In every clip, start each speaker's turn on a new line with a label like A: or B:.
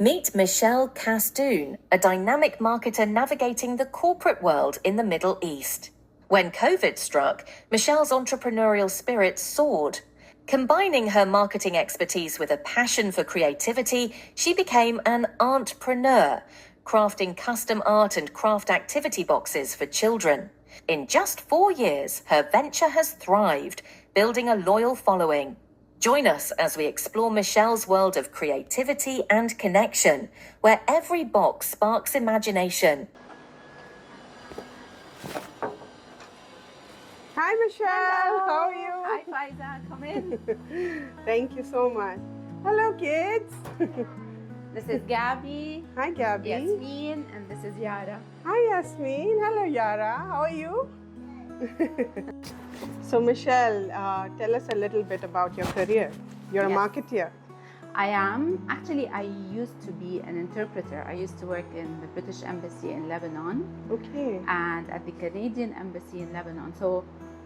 A: Meet Michelle Kastoun, a dynamic marketer navigating the corporate world in the Middle East. When COVID struck, Michelle's entrepreneurial spirit soared. Combining her marketing expertise with a passion for creativity, she became an artpreneur, crafting custom art and craft activity boxes for children. In just 4 years, her venture has thrived, building a loyal following. Join us as we explore Michelle's world of creativity and connection, where every box sparks imagination.
B: Hi, Michelle.
C: Hello.
B: How are you?
C: Hi, Faiza. Come in.
B: Thank you so much. Hello, kids.
C: This is Gabby,
B: Hi, Gabby.
C: Yasmin, and this is Yara.
B: Hi, Yasmin. Hello, Yara. How are you? So, Michelle, tell us a little bit about your career. You're a
C: Yes.
B: marketeer.
C: I used to be an interpreter. I used to work in the British Embassy in Lebanon
B: Okay.
C: and at the Canadian Embassy in Lebanon. So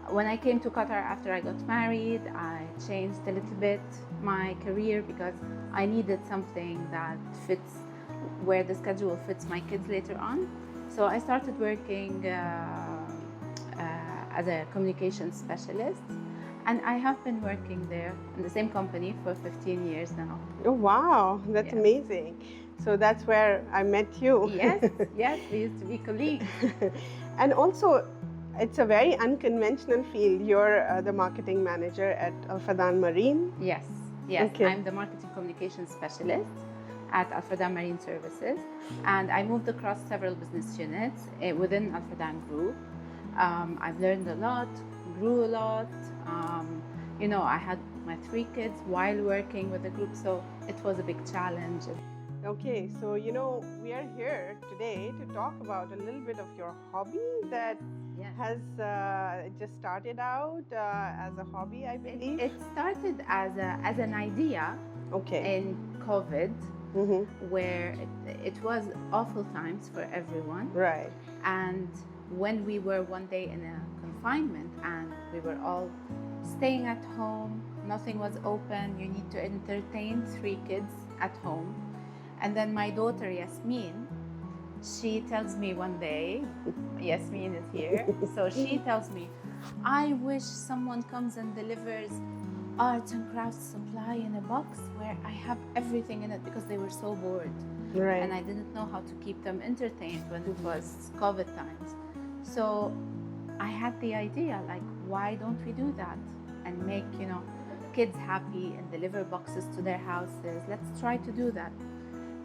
C: when I came to Qatar after I got married, I changed a little bit my career because I needed something that fits where the schedule fits my kids later on. So I started working as a communications specialist, and I have been working there in the same company for 15 years now.
B: Oh, wow. That's
C: Yeah.
B: amazing. So, that's where I met you.
C: Yes, we used to be colleagues.
B: And also, it's a very unconventional field. You're the marketing manager at Al-Fadan Marine.
C: Yes,
B: Okay.
C: I'm the marketing communications specialist at Al-Fadan Marine Services, and I moved across several business units within Al-Fadan Group. I've learned a lot, grew a lot. I had my 3 kids while working with the group, so it was a big challenge.
B: Okay, so we are here today to talk about a little bit of your hobby that
C: Yes.
B: has just started out as a hobby, I believe.
C: It started as an idea
B: Okay.
C: in COVID,
B: Mm-hmm.
C: where it was awful times for everyone.
B: Right.
C: And when we were one day in a confinement and we were all staying at home, nothing was open, you need to entertain 3 kids at home. And then my daughter Yasmin, she tells me one day, Yasmin is here, so she tells me, I wish someone comes and delivers arts and crafts supply in a box where I have everything in it, because they were so bored.
B: Right.
C: And I didn't know how to keep them entertained when it was COVID times. So I had the idea, like, why don't we do that and make, kids happy and deliver boxes to their houses? Let's try to do that.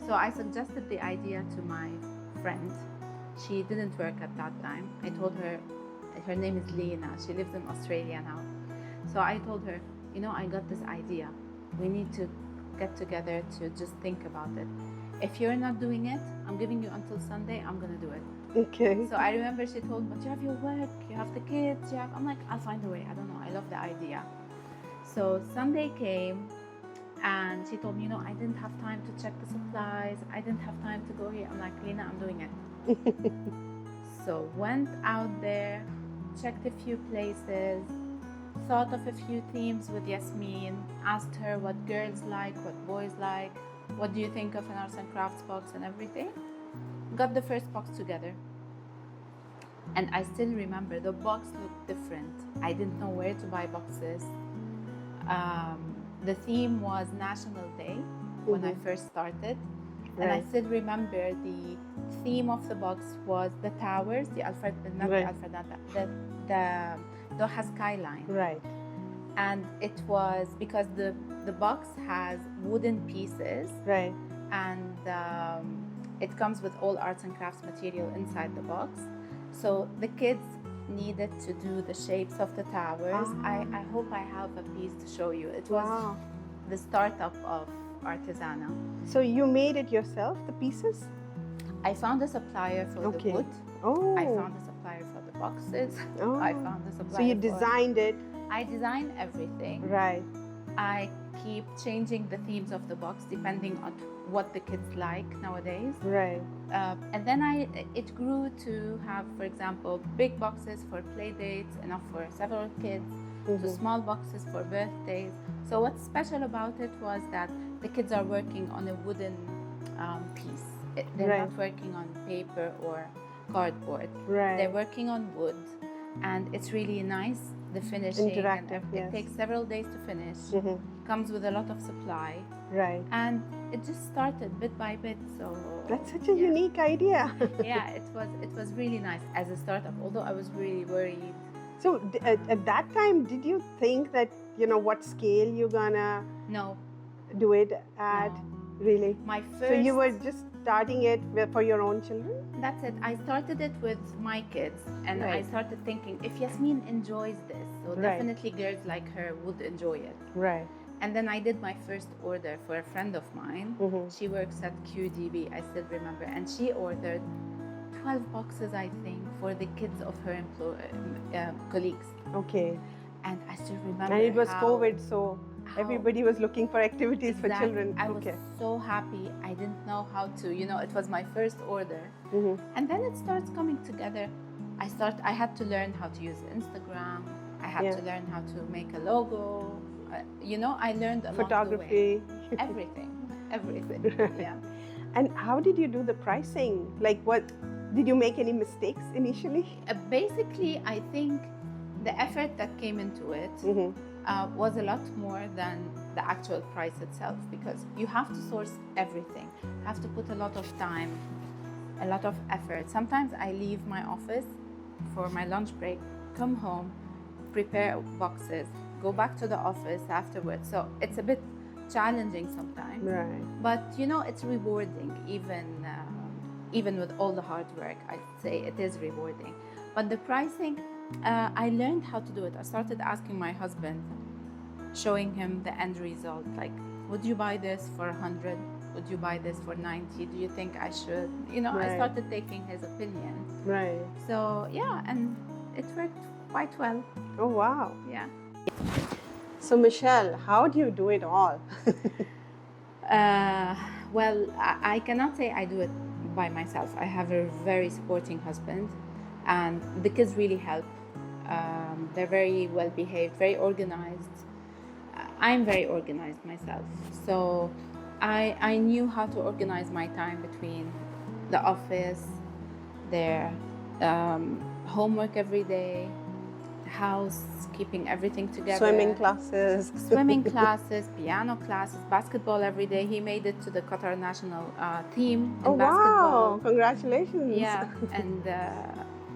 C: So I suggested the idea to my friend. She didn't work at that time. I told her, her name is Lena. She lives in Australia now. So I told her, I got this idea. We need to get together to just think about it. If you're not doing it, I'm giving you until Sunday, I'm gonna do it.
B: Okay.
C: So I remember she told me, but you have your work, you have the kids, I'm like, I'll find a way. I don't know, I love the idea. So Sunday came and she told me, I didn't have time to check the supplies. I didn't have time to go here. I'm like, Lena, I'm doing it. So went out there, checked a few places, thought of a few themes with Yasmin, asked her what girls like, what boys like, what do you think of an arts and crafts box and everything. Got the first box together. And I still remember the box looked different. I didn't know where to buy boxes. The theme was National Day when I first started. And I still remember the theme of the box was the towers, the Doha skyline.
B: Right.
C: And it was because the box has wooden pieces.
B: Right.
C: And it comes with all arts and crafts material inside the box. So the kids needed to do the shapes of the towers. I hope I have a piece to show you. It was the startup of Artesana.
B: So you made it yourself, the pieces?
C: I found a supplier for the wood.
B: Oh.
C: I found a supplier for the boxes.
B: Oh.
C: I found a supplier.
B: So you designed it.
C: I designed everything.
B: Right.
C: I keep changing the themes of the box depending on what the kids like nowadays.
B: Right.
C: And then it grew to have, for example, big boxes for play dates, enough for several kids, to small boxes for birthdays. So what's special about it was that the kids are working on a wooden piece. They're
B: Right.
C: not working on paper or cardboard.
B: Right.
C: They're working on wood, and it's really nice. The finishing,
B: Interactive,
C: and
B: yes.
C: it takes several days to finish.
B: Mhm.
C: Comes with a lot of supply,
B: Right.
C: and it just started bit by bit. So
B: That's such a
C: yeah.
B: unique idea.
C: Yeah, it was really nice as a startup. Although I was really worried.
B: So at that time, did you think that, what scale you're gonna
C: No,
B: do it at?
C: no.
B: Really?
C: My first.
B: So you were just starting it for your own children?
C: That's it. I started it with my kids, and I
B: Right.
C: started thinking if Yasmin enjoys this, so
B: Right.
C: definitely girls like her would enjoy it.
B: Right.
C: And then I did my first order for a friend of mine.
B: Mhm.
C: She works at QDB, I still remember, and she ordered 12 boxes, I think, for the kids of her colleagues.
B: Okay.
C: And I still remember.
B: And it was
C: how-
B: COVID, so
C: how-
B: everybody was looking for activities for
C: Exactly.
B: children.
C: I was
B: Okay.
C: so happy. I didn't know how to, it was my first order.
B: Mhm.
C: And then it starts coming together. I had to learn how to use Instagram. I had
B: Yeah.
C: to learn how to make a logo. I learned along the way.
B: Photography.
C: Everything. Everything. Yeah.
B: And how did you do the pricing? Like, what did you make any mistakes initially?
C: Basically, I think the effort that came into it
B: Mhm.
C: was a lot more than the actual price itself, because you have to source everything. You have to put a lot of time, a lot of effort. Sometimes I leave my office for my lunch break, come home, prepare boxes, go back to the office afterwards. So it's a bit challenging sometimes,
B: Right.
C: but it's rewarding. Even with all the hard work, I'd say it is rewarding. But the pricing, I learned how to do it. I started asking my husband, showing him the end result. Like, would you buy this for 100? Would you buy this for 90? Do you think I should? I
B: Right.
C: started taking his opinion.
B: Right.
C: So yeah, and it worked quite well.
B: Oh, wow.
C: Yeah.
B: So, Michelle, how do you do it all?
C: Well, I cannot say I do it by myself. I have a very supporting husband, and the kids really help. They're very well behaved, very organized. I'm very organized myself, so I knew how to organize my time between the office, their homework every day, house, keeping everything together.
B: Swimming classes.
C: Swimming classes, piano classes, basketball every day. He made it to the Qatar national team in
B: Oh,
C: basketball.
B: wow. Congratulations.
C: Yeah, and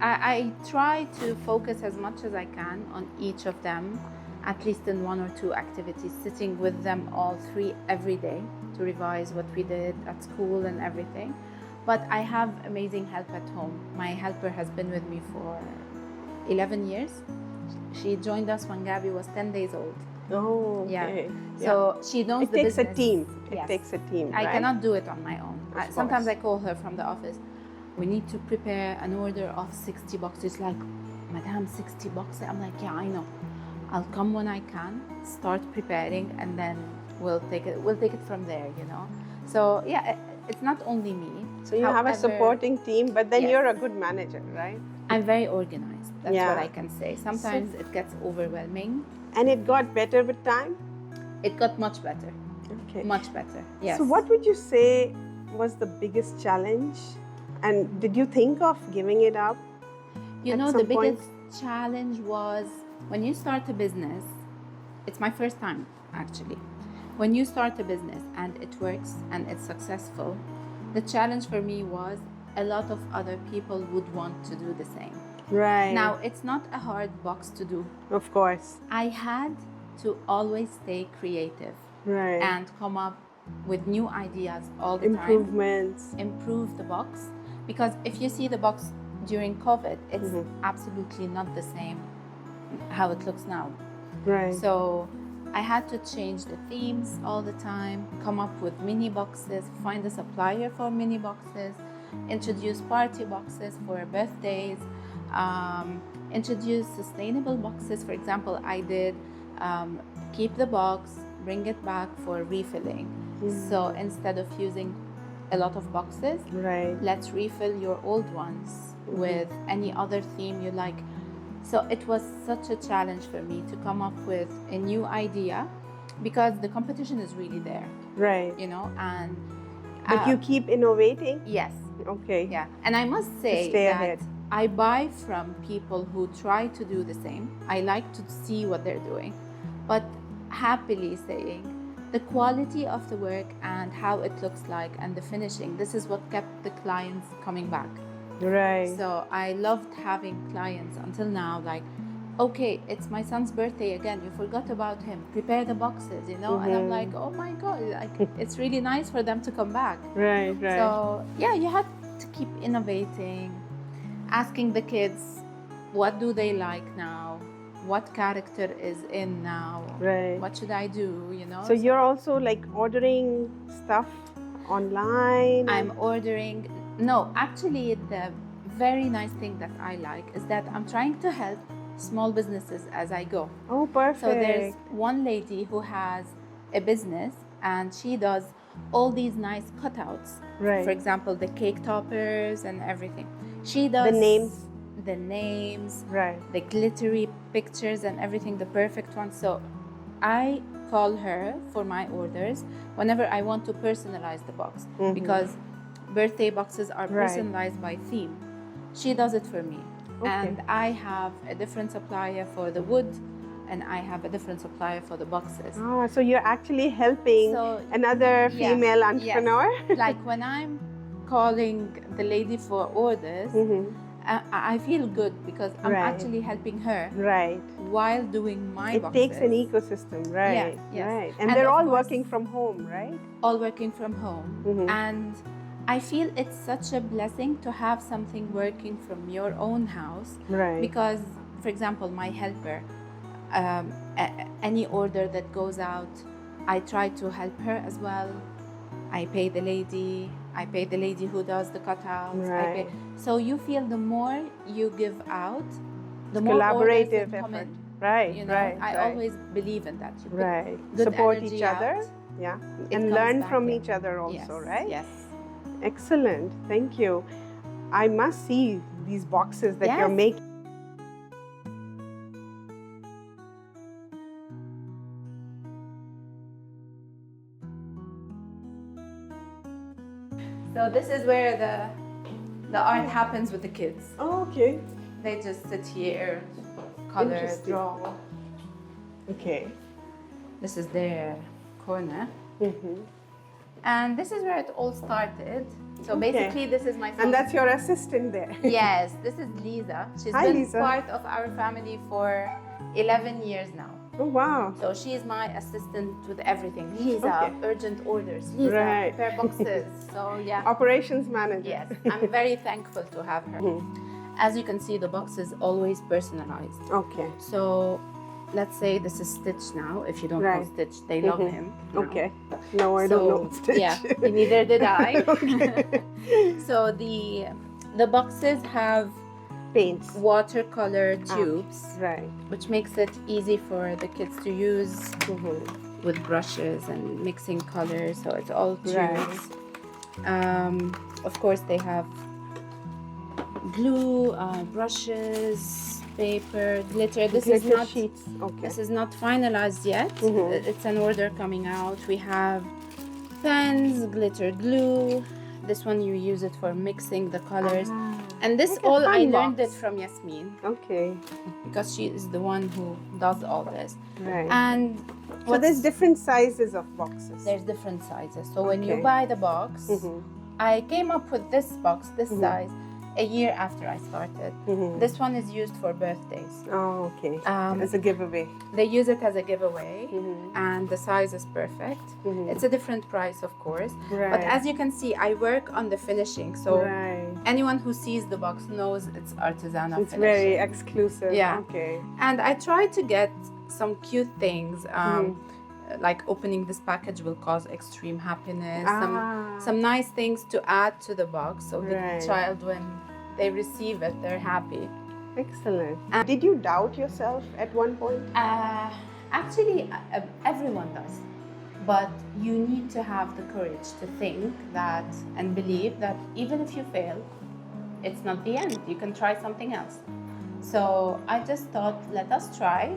C: I try to focus as much as I can on each of them, at least in one or two activities, sitting with them all three every day to revise what we did at school and everything. But I have amazing help at home. My helper has been with me for 11 years. She joined us when Gabby was 10 days old.
B: Oh, okay.
C: Yeah. So she knows
B: It
C: the
B: takes
C: business.
B: a team. It
C: Yes.
B: takes a team,
C: I
B: right?
C: cannot do it on my own.
B: Of
C: Sometimes I
B: course.
C: call her from the office. We need to prepare an order of 60 boxes. Like, Madam, 60 boxes? I'm like, yeah, I know. I'll come when I can, start preparing, and then we'll take it from there, So yeah, it's not only me.
B: So you have a
C: However,
B: supporting team, but then
C: Yes.
B: you're a good manager, right?
C: I'm very organized. That's
B: Yeah.
C: what I can say. Sometimes it gets overwhelming.
B: And it got better with time?
C: It got much better.
B: Okay.
C: Much better. Yes.
B: So what would you say was the biggest challenge? And did you think of giving it up? at
C: The
B: some point?
C: biggest challenge was when you start a business. It's my first time, actually. When you start a business and it works and it's successful, the challenge for me was a lot of other people would want to do the same.
B: Right.
C: Now, it's not a hard box to do.
B: Of course.
C: I had to always stay creative
B: Right.
C: and come up with new ideas all the time.
B: Improvements.
C: Improve the box. Because if you see the box during COVID, it's
B: Mhm.
C: absolutely not the same how it looks now.
B: Right.
C: So I had to change the themes all the time, come up with mini boxes, find a supplier for mini boxes, introduce party boxes for birthdays, introduce sustainable boxes. For example, I did keep the box, bring it back for refilling. So instead of using a lot of boxes,
B: Right.
C: let's refill your old ones with any other theme you like. So it was such a challenge for me to come up with a new idea, because the competition is really there,
B: Right.
C: and
B: But you keep innovating?
C: Yes.
B: Okay.
C: Yeah. And I must say
B: stay
C: that
B: ahead.
C: I buy from people who try to do the same. I like to see what they're doing. But happily saying, the quality of the work and how it looks like and the finishing, this is what kept the clients coming back.
B: Right.
C: So I loved having clients until now, like, okay, it's my son's birthday again, you forgot about him, prepare the boxes, you know? And I'm like, oh my God, like, it's really nice for them to come back.
B: Right, right.
C: So yeah, you have to keep innovating, asking the kids, what do they like now? What character is in now?
B: Right.
C: What should I do, you know?
B: So you're also like ordering stuff online?
C: I'm ordering. No, actually, the very nice thing that I like is that I'm trying to help small businesses as I go.
B: Oh, perfect.
C: So there's one lady who has a business and she does all these nice cutouts.
B: Right.
C: For example, the cake toppers and everything. She does the names,
B: right,
C: the glittery pictures and everything, the perfect ones. So I call her for my orders whenever I want to personalize the box, because birthday boxes are personalized by theme. She does it for me.
B: Okay.
C: And I have a different supplier for the wood and I have a different supplier for the boxes.
B: Oh, so you're actually helping
C: So,
B: another
C: yes,
B: female entrepreneur?
C: yes. Like when I'm calling the lady for orders, I feel good because I'm
B: Right.
C: actually helping her
B: Right.
C: while doing my
B: It
C: boxes.
B: takes an ecosystem, right?
C: Yes, yes.
B: Right. And
C: And
B: they're
C: of
B: all
C: course-
B: working from home, right?
C: All working from home. And I feel it's such a blessing to have something working from your own house.
B: Right.
C: Because, for example, my helper, any order that goes out, I try to help her as well. I pay the lady who does the cutouts.
B: Right.
C: So you feel the more you give out, the more orders
B: Collaborative
C: that come
B: effort.
C: in.
B: Right,
C: You know,
B: right.
C: I
B: right.
C: always believe in that. You put
B: Right.
C: good
B: Support
C: energy
B: each other.
C: out,
B: Yeah.
C: it
B: And
C: comes
B: learn
C: back
B: from
C: in.
B: each other also,
C: Yes,
B: right?
C: Yes.
B: Excellent. Thank you. I must see these boxes that you're
C: Yes.
B: making.
C: So this is where the art happens with the kids.
B: Oh, okay.
C: They just sit here, color,
B: Interesting.
C: draw.
B: Okay.
C: This is their corner.
B: Mm-hmm.
C: And this is where it all started. So
B: Okay.
C: basically, this is my son.
B: And that's your assistant there.
C: Yes, this is Lisa. She's
B: Hi,
C: been
B: Lisa.
C: part of our family for 11 years now.
B: Oh, wow.
C: So she is my assistant with everything. Lisa,
B: Okay.
C: urgent orders. Lisa,
B: Right.
C: prepare boxes. So yeah.
B: Operations manager.
C: Yes, I'm very thankful to have her. As you can see, the box is always personalized.
B: Okay.
C: So let's say this is Stitch now. If you don't know
B: Right.
C: Stitch, they love him. now.
B: Okay. No, I don't know. Stitch.
C: Yeah, neither did I.
B: Okay.
C: So the boxes have
B: Paints.
C: watercolor tubes,
B: Right.
C: which makes it easy for the kids to use with brushes and mixing colors. So it's all tubes.
B: Right.
C: Of course, they have glue, brushes, paper, glitter. This is
B: Glitter
C: not
B: sheets. Okay.
C: This is not finalized yet. It's an order coming out. We have pens, glitter glue. This one you use it for mixing the colors. And this
B: Like a
C: all I
B: fun
C: learned
B: box.
C: it from Yasmin
B: Okay.
C: because she is the one who does all this.
B: Right.
C: And
B: So there's different sizes of boxes.
C: there's different sizes. So when you
B: Okay.
C: buy the box, I came up with this box, this size, a year after I started. This one is used for birthdays.
B: Oh, okay.
C: Um,
B: As a giveaway.
C: They use it as a giveaway, and the size is perfect. It's a different price, of course.
B: Right.
C: But as you can see, I work on the finishing. So
B: right.
C: anyone who sees the box knows it's Artesana
B: It's
C: finishing.
B: very exclusive.
C: Yeah.
B: Okay.
C: And I try to get some cute things. Like opening this package will cause extreme happiness. Some nice things to add to the box, so the
B: Right.
C: child, when they receive it, they're happy.
B: Excellent. Did you doubt yourself at one point?
C: Actually, everyone does. But you need to have the courage to think that and believe that even if you fail, it's not the end. You can try something else. So I just thought, let us try.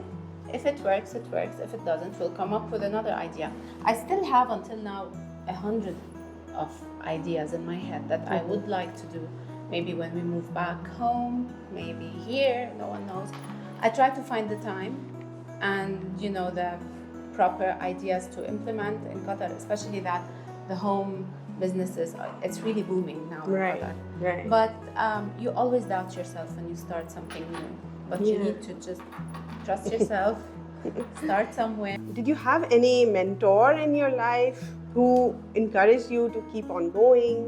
C: If it works, it works. If it doesn't, we'll come up with another idea. I still have until now 100 of ideas in my head that I would like to do. Maybe when we move back home, maybe here, no one knows. I try to find the time and, the proper ideas to implement in Qatar, especially that the home businesses, it's really booming now in Qatar.
B: Right.
C: But you always doubt yourself when you start something new. But you need to just trust yourself, start somewhere.
B: Did you have any mentor in your life who encouraged you to keep on going?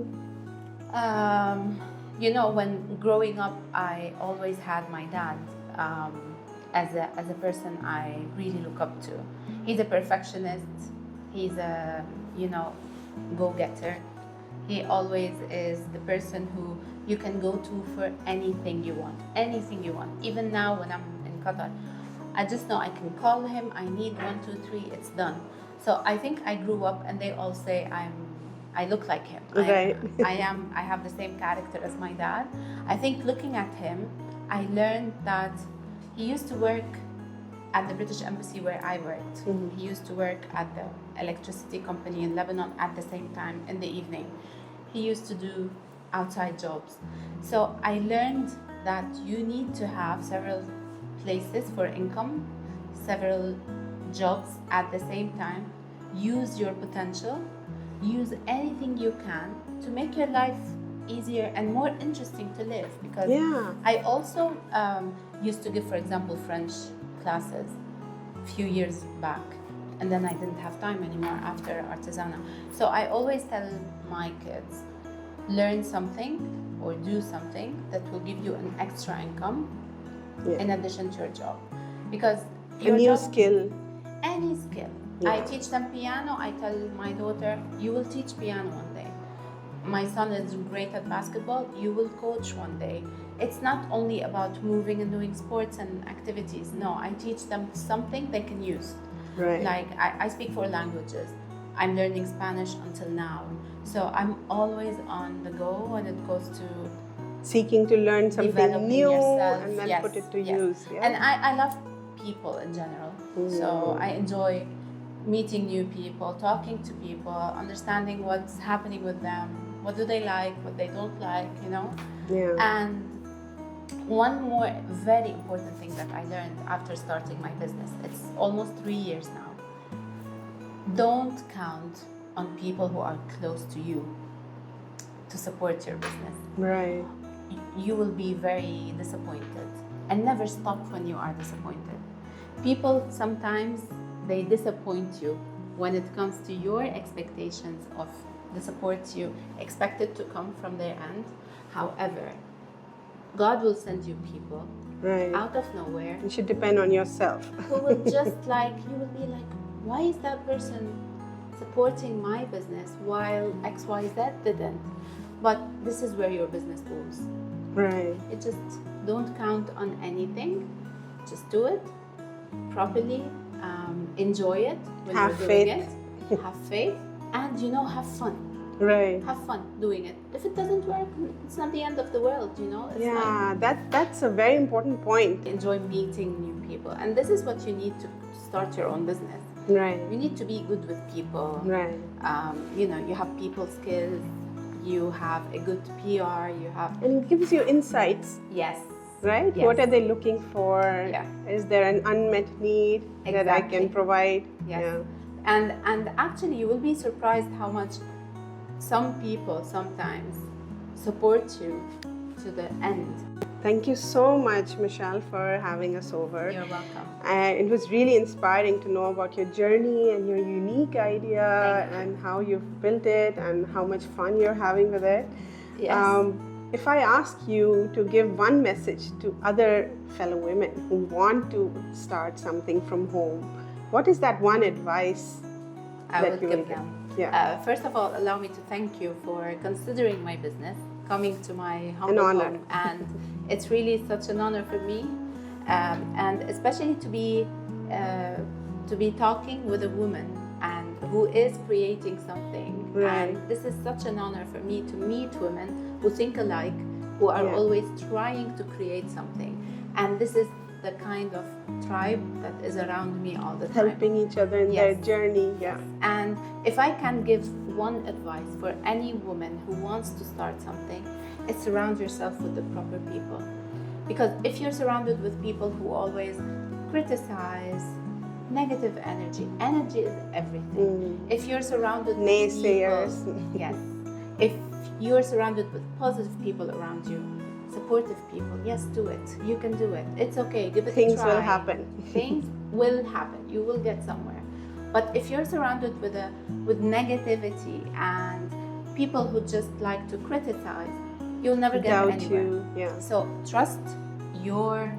C: When growing up, I always had my dad as a person I really look up to. He's a perfectionist. He's a go-getter. He always is the person who you can go to for anything you want. Even now when I'm in Qatar, I just know I can call him. I need 1, 2, 3. It's done. So I think I grew up, and they all say I look like him.
B: Right.
C: I have the same character as my dad. I think looking at him, I learned that he used to work at the British Embassy where I worked. He used to work at the electricity company in Lebanon at the same time in the evening. He used to do outside jobs. So I learned that you need to have several places for income, several jobs at the same time. Use your potential. Use anything you can to make your life easier and more interesting to live. Because I also used to give, for example, French classes a few years back, and then I didn't have time anymore after Artesana. So I always tell my kids, learn something or do something that will give you an extra income in addition to your job. Because
B: a new skill.
C: Any skill. I teach them piano. I tell my daughter, you will teach piano one day. My son is great at basketball. You will coach one day. It's not only about moving and doing sports and activities. No, I teach them something they can use.
B: Right.
C: Like I speak 4 languages. I'm learning Spanish until now. So I'm always on the go when it goes to
B: seeking to learn something new
C: yourself.
B: and then put it to use. Yeah.
C: And I love people in general. So I enjoy meeting new people, talking to people, understanding what's happening with them, what do they like, what they don't like,
B: Yeah.
C: And one more very important thing that I learned after starting my business, it's almost 3 years now. Don't count on people who are close to you to support your business.
B: Right.
C: You will be very disappointed, and never stop when you are disappointed. People sometimes they disappoint you when it comes to your expectations of the support you expected to come from their end. However, God will send you people out of nowhere.
B: You should depend on yourself.
C: Who will just you will be like, why is that person supporting my business while XYZ didn't? But this is where your business goes.
B: Right.
C: You just don't count on anything. Just do it properly. Enjoy it when
B: have
C: you're
B: faith.
C: doing it. Have faith, and have fun.
B: Right.
C: Have fun doing it. If it doesn't work, it's not the end of the world. It's
B: that's a very important point.
C: Enjoy meeting new people, and this is what you need to start your own business.
B: Right.
C: You need to be good with people.
B: Right.
C: You have people skills. You have a good PR.
B: And it gives you insights.
C: Yes.
B: Right?
C: Yes.
B: What are they looking for?
C: Yeah.
B: Is there an unmet need that I can provide?
C: Yes.
B: Yeah.
C: And actually, you will be surprised how much some people sometimes support you to the end.
B: Thank you so much, Michelle, for having us over.
C: You're welcome.
B: It was really inspiring to know about your journey and your unique idea and how you've built it and how much fun you're having with it.
C: Yes.
B: If I ask you to give one message to other fellow women who want to start something from home, what is that one advice
C: I
B: that
C: would
B: you will
C: give
B: give?
C: them?
B: Yeah.
C: First of all, allow me to thank you for considering my business, coming to my humble
B: honor.
C: home, and it's really such an honor for me, and especially to be talking with a woman and who is creating something.
B: Right.
C: And this is such an honor for me to meet women who think alike, who are always trying to create something, and this is the kind of tribe that is around me all the time.
B: Helping each other in their journey. Yeah.
C: And if I can give one advice for any woman who wants to start something, is surround yourself with the proper people. Because if you're surrounded with people who always criticize, negative energy is everything. If you're surrounded with
B: Naysayers.
C: people, yes. If you're surrounded with positive people around you, supportive people, yes, do it. You can do it. It's okay. Give it a try.
B: Things will happen.
C: Things will happen. You will get somewhere. But if you're surrounded with negativity and people who just like to criticize, you'll never get
B: Doubt
C: anywhere.
B: you. Yeah.
C: So trust your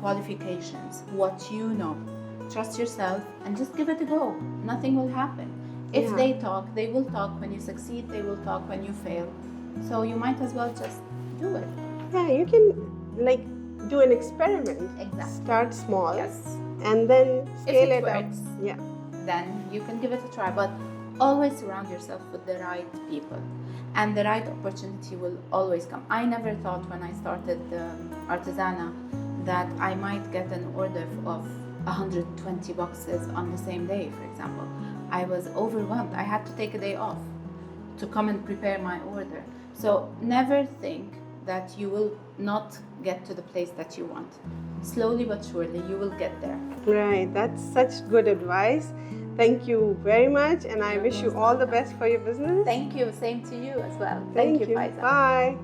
C: qualifications, what you know. Trust yourself and just give it a go. Nothing will happen. If
B: Yeah.
C: they talk, they will talk when you succeed, they will talk when you fail. So you might as well just do it.
B: Yeah, you can like do an experiment.
C: Exactly.
B: Start small.
C: Yes.
B: And then scale
C: it
B: it up.
C: works.
B: Yeah.
C: Then you can give it a try. But always surround yourself with the right people. And the right opportunity will always come. I never thought when I started Artesana that I might get an order of 120 boxes on the same day, for example. I was overwhelmed. I had to take a day off to come and prepare my order. So never think that you will not get to the place that you want. Slowly but surely, you will get there.
B: Right. That's such good advice. Thank you very much. And I wish you all the best for your business.
C: Thank you. Same to you as well.
B: Thank you.
C: Faiza.
B: Bye.